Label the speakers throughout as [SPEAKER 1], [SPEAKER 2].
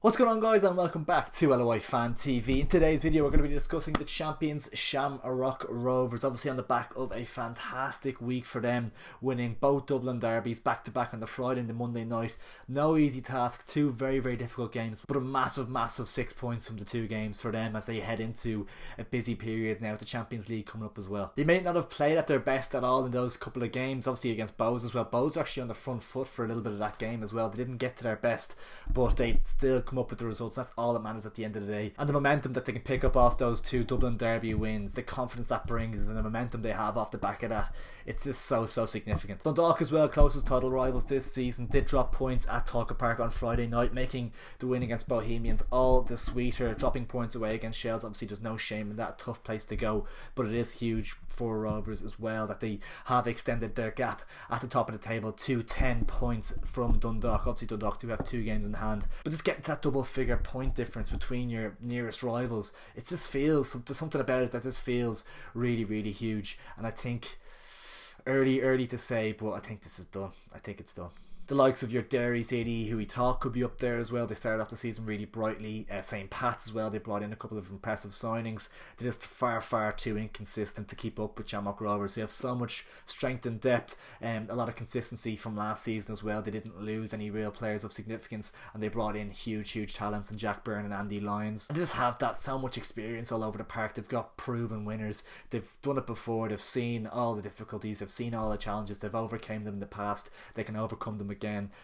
[SPEAKER 1] What's going on, guys, and welcome back to LOI Fan TV. In today's video we're going to be discussing the champions Shamrock Rovers, obviously on the back of a fantastic week for them, winning both Dublin derbies back to back on the Friday and the Monday night. No easy task, two very difficult games, but a massive 6 points from the two games for them as they head into a busy period now with the Champions League coming up as well. They may not have played at their best at all in those couple of games, obviously against Bows as well. Bows were actually on the front foot for a little bit of that game as well. They didn't get to their best, but they still come up with the results. That's all that matters at the end of the day, and the momentum that they can pick up off those two Dublin derby wins, the confidence that brings and the momentum they have off the back of that, it's just so significant. Dundalk as well, closest title rivals this season, did drop points at Talca Park on Friday night, making the win against Bohemians all the sweeter. Dropping points away against Shells, obviously there's no shame in that, tough place to go, but it is huge for Rovers as well that they have extended their gap at the top of the table to 10 points from Dundalk. Obviously Dundalk do have two games in hand, but just getting to that double figure point difference between your nearest rivals, it just feels, there's something about it that just feels really huge. And I think early to say, but I think this is done. I think it's done. The likes of your Derry City, who we thought could be up there as well, they started off the season really brightly. St. Pat's as well, they brought in a couple of impressive signings. They're just far too inconsistent to keep up with Shamrock Rovers. They have so much strength and depth and a lot of consistency from last season as well. They didn't lose any real players of significance, and they brought in huge talents in Jack Byrne and Andy Lyons. And they just have that so much experience all over the park. They've got proven winners. They've done it before. They've seen all the difficulties. They've seen all the challenges. They've overcome them in the past. They can overcome them again.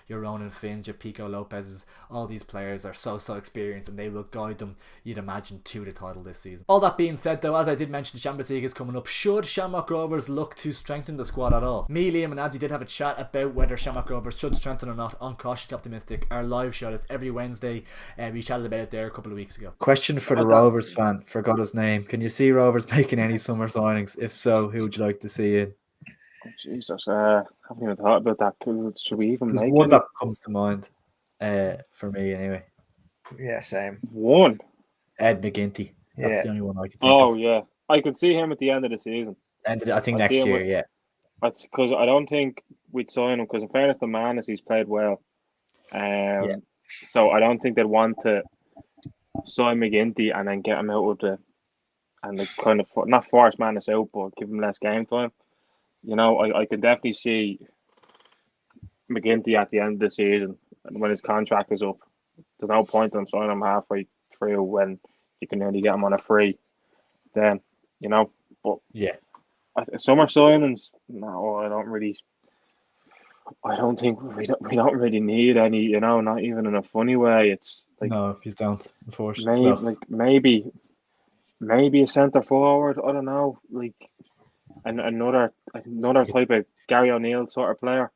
[SPEAKER 1] Your Ronan Finns, your Pico Lopez's, all these players are so experienced, and they will guide them, you'd imagine, to the title this season. All that being said though, as I did mention, the Champions League is coming up. Should Shamrock Rovers look to strengthen the squad at all? Me, Liam and Adzi did have a chat about whether Shamrock Rovers should strengthen or not on Cautiously Optimistic, our live show that's every Wednesday, and we chatted about it there a couple of weeks ago. Question for the Rovers fan, forgot his name. Can you see Rovers making any summer signings? If so, who would you like to see in?
[SPEAKER 2] Jesus, haven't even thought about that. Should we even
[SPEAKER 1] There's
[SPEAKER 2] make
[SPEAKER 1] one
[SPEAKER 2] any?
[SPEAKER 1] that comes to mind for me anyway.
[SPEAKER 3] Yeah, same.
[SPEAKER 2] One.
[SPEAKER 1] Ed McGinty. That's the only one I can think of.
[SPEAKER 2] Oh, yeah. I could see him at the end of the season.
[SPEAKER 1] I think next year, yeah.
[SPEAKER 2] That's because I don't think we'd sign him, because in fairness to Manus, he's played well. So I don't think they'd want to sign McGinty and then get him out of and kind of not force Manus out, but give him less game time. You know, I can definitely see McGinty at the end of the season, and when his contract is up, there's no point in signing him halfway through when you can only get him on a free. Then, you know, but
[SPEAKER 1] yeah,
[SPEAKER 2] summer signings, no, I don't think we don't really need any. You know, not even in a funny way. It's like,
[SPEAKER 1] no, you don't. Unfortunately,
[SPEAKER 2] maybe a centre forward. I don't know, like. And another type of Gary O'Neill sort of player.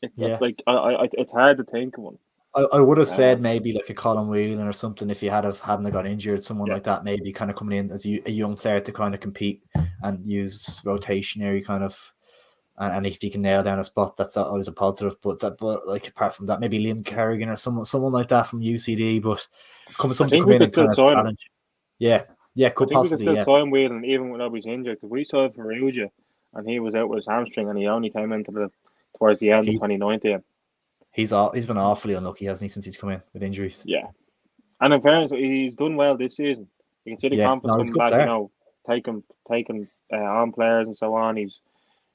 [SPEAKER 2] It's hard to think of one.
[SPEAKER 1] I would have said maybe like a Colin Whelan or something if you hadn't got injured. Someone like that, maybe kind of coming in as a young player to kind of compete and use rotationary kind of. And if you can nail down a spot, that's always a positive. But like apart from that, maybe Liam Kerrigan or someone like that from UCD. But something to come in and kind of challenge. Yeah, could possibly.
[SPEAKER 2] We could still sign Whelan even when he's injured, because we saw Perugia and he was out with his hamstring and he only came into towards the end of 2019.
[SPEAKER 1] He's been awfully unlucky, hasn't he, since he's come in with injuries?
[SPEAKER 2] Yeah, and in fairness, he's done well this season. You can see the confidence coming back. Player. You know, taking on players and so on. He's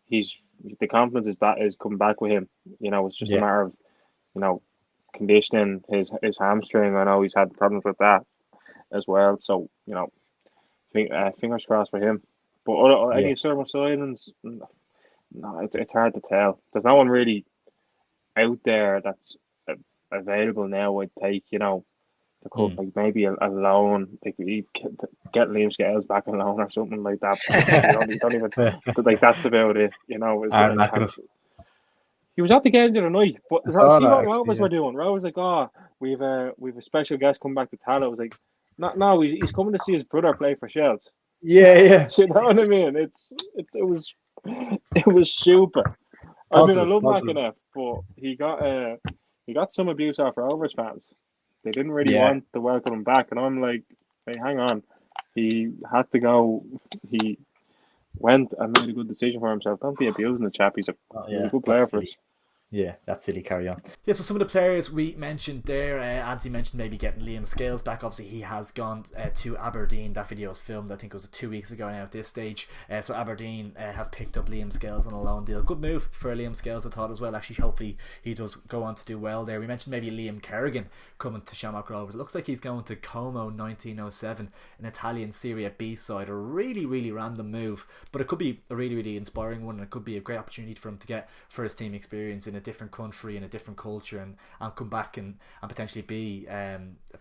[SPEAKER 2] the confidence is coming back with him. You know, it's just a matter of conditioning his hamstring. I know he's had problems with that as well. So fingers crossed for him. But any summer signings, no, it's hard to tell. There's no one really out there that's available now. I'd take, like maybe a loan, like we get Liam Scales back on loan or something like that. don't even like that's about it. He was at the game the other night, but see what Rovers were doing. Rovers like, we've a special guest come back to Tala. I was like, no, he's coming to see his brother play for Shells.
[SPEAKER 1] Yeah.
[SPEAKER 2] You know what I mean? It was super.
[SPEAKER 1] Positive,
[SPEAKER 2] I love McInnes, but he got some abuse off Rovers fans. They didn't really want to welcome him back, and I'm like, hey, hang on. He had to go. He went and made a good decision for himself. Don't be abusing the chap. He's a good player for us.
[SPEAKER 1] Yeah, that's silly. Carry on. Yeah, so some of the players we mentioned there, Anthony mentioned maybe getting Liam Scales back. Obviously, he has gone to Aberdeen. That video was filmed, I think it was 2 weeks ago now at this stage. So Aberdeen have picked up Liam Scales on a loan deal. Good move for Liam Scales, I thought, as well. Actually, hopefully he does go on to do well there. We mentioned maybe Liam Kerrigan coming to Shamrock Rovers. It looks like he's going to Como 1907, an Italian Serie B side. A really, really random move, but it could be a really, really inspiring one, and it could be a great opportunity for him to get first team experience in a different country, in a different culture, and come back and potentially be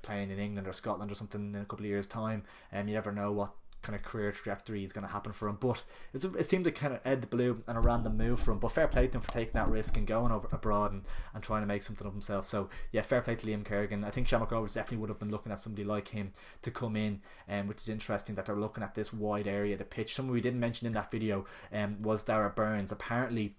[SPEAKER 1] playing in England or Scotland or something in a couple of years' time. You never know what kind of career trajectory is going to happen for him, but it seemed to kind of Ed the Blue and a random move for him, but fair play to him for taking that risk and going over abroad and trying to make something of himself. So yeah, fair play to Liam Kerrigan. I think Shamrock Rovers definitely would have been looking at somebody like him to come in, which is interesting that they're looking at this wide area of the pitch. Someone we didn't mention in that video was Dara Burns. Apparently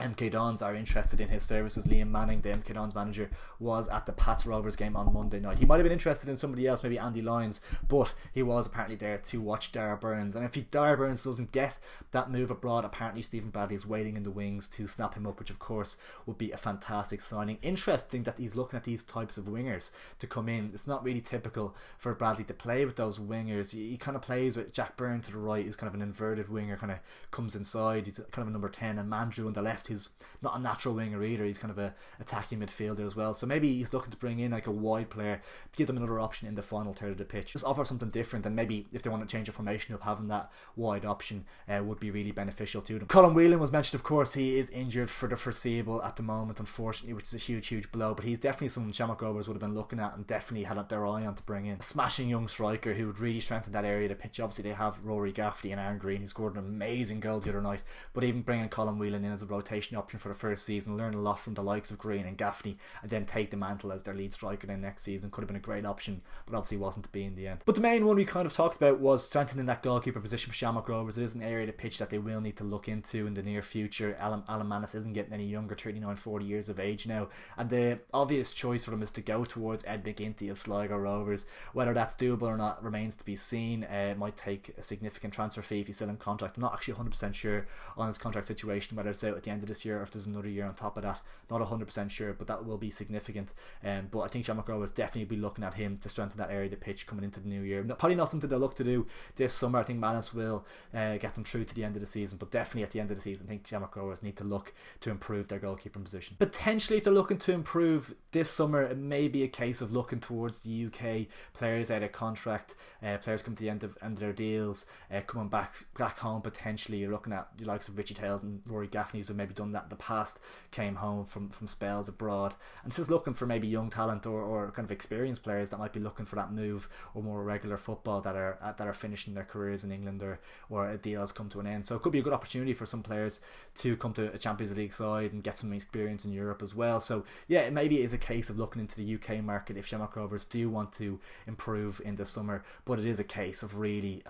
[SPEAKER 1] MK Dons are interested in his services. Liam Manning, the MK Dons manager, was at the Pats Rovers game on Monday night. He might have been interested in somebody else, maybe Andy Lyons, but he was apparently there to watch Dara Burns. And if Dara Burns doesn't get that move abroad, apparently Stephen Bradley is waiting in the wings to snap him up, which of course would be a fantastic signing. Interesting that he's looking at these types of wingers to come in. It's not really typical for Bradley to play with those wingers. He kind of plays with Jack Byrne to the right, who's kind of an inverted winger, kind of comes inside. He's kind of a number 10, and Mandrew on the left, who's not a natural winger either. He's kind of a attacking midfielder as well. So maybe he's looking to bring in like a wide player to give them another option in the final third of the pitch. Just offer something different, and maybe if they want to change the formation up, having that wide option would be really beneficial to them. Colin Whelan was mentioned, of course. He is injured for the foreseeable at the moment, unfortunately, which is a huge blow, but he's definitely someone Shamrock Rovers would have been looking at and definitely had their eye on to bring in. A smashing young striker who would really strengthen that area of the pitch. Obviously they have Rory Gaffney and Aaron Green, who scored an amazing goal the other night, but even bringing Colin Whelan in as a rotation option for the first season, learn a lot from the likes of Green and Gaffney, and then take the mantle as their lead striker then next season. Could have been a great option, but obviously wasn't to be in the end. But the main one we kind of talked about was strengthening that goalkeeper position for Shamrock Rovers. It is an area of the pitch that they will need to look into in the near future. Alan Mannis isn't getting any younger, 39-40 years of age now, and the obvious choice for him is to go towards Ed McGinty of Sligo Rovers. Whether that's doable or not remains to be seen. It might take a significant transfer fee if he's still in contract. I'm not actually 100% sure on his contract situation, whether it's out at the end of this year or if there's another year on top of that. Not 100% sure, but that will be significant. But I think Shamrock Rovers definitely be looking at him to strengthen that area of the pitch coming into the new year. Probably not something they'll look to do this summer. I think Manus will get them through to the end of the season, but definitely at the end of the season I think Shamrock Rovers need to look to improve their goalkeeping position. Potentially if they're looking to improve this summer, it may be a case of looking towards the UK players out of contract, players coming to the end of their deals, coming back home potentially. You're looking at the likes of Richie Tales and Rory Gaffney, who maybe done that in the past, came home from spells abroad, and just looking for maybe young talent or kind of experienced players that might be looking for that move or more regular football that are finishing their careers in England or a deal has come to an end. So it could be a good opportunity for some players to come to a Champions League side and get some experience in Europe as well. So yeah, it maybe is a case of looking into the UK market if Shamrock Rovers do want to improve in the summer, but it is a case of really,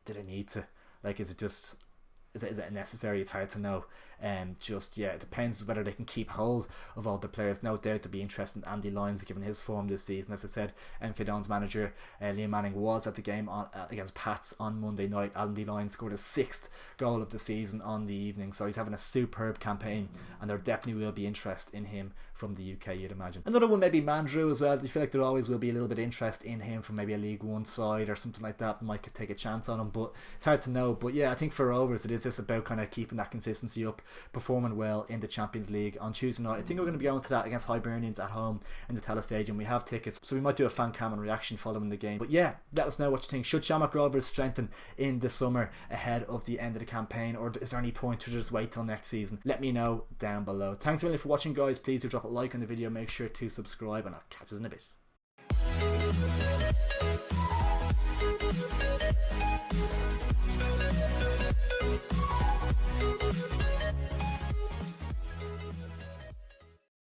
[SPEAKER 1] do they need to? Like, is it necessary? It's hard to know. It depends whether they can keep hold of all the players. No doubt to be interested in Andy Lyons given his form this season. As I said, MK Dons manager Liam Manning was at the game against Pats on Monday night. Andy Lyons scored his 6th goal of the season on the evening, so he's having a superb campaign, and there definitely will be interest in him from the UK, you'd imagine. Another one maybe Mandrew as well. You feel like there always will be a little bit of interest in him from maybe a League One side or something like that. Might could take a chance on him, but it's hard to know. But yeah, I think for Rovers it is just about kind of keeping that consistency up, performing well in the Champions League on Tuesday night. I think we're going to be going to that against Hibernians at home in the Tele Stadium. We have tickets, so we might do a fan cam and reaction following the game. But yeah, let us know what you think. Should Shamrock Rovers strengthen in the summer ahead of the end of the campaign, or is there any point to just wait till next season? Let me know down below. Thanks a million for watching, guys. Please do drop a like on the video, make sure to subscribe, and I'll catch us in a bit.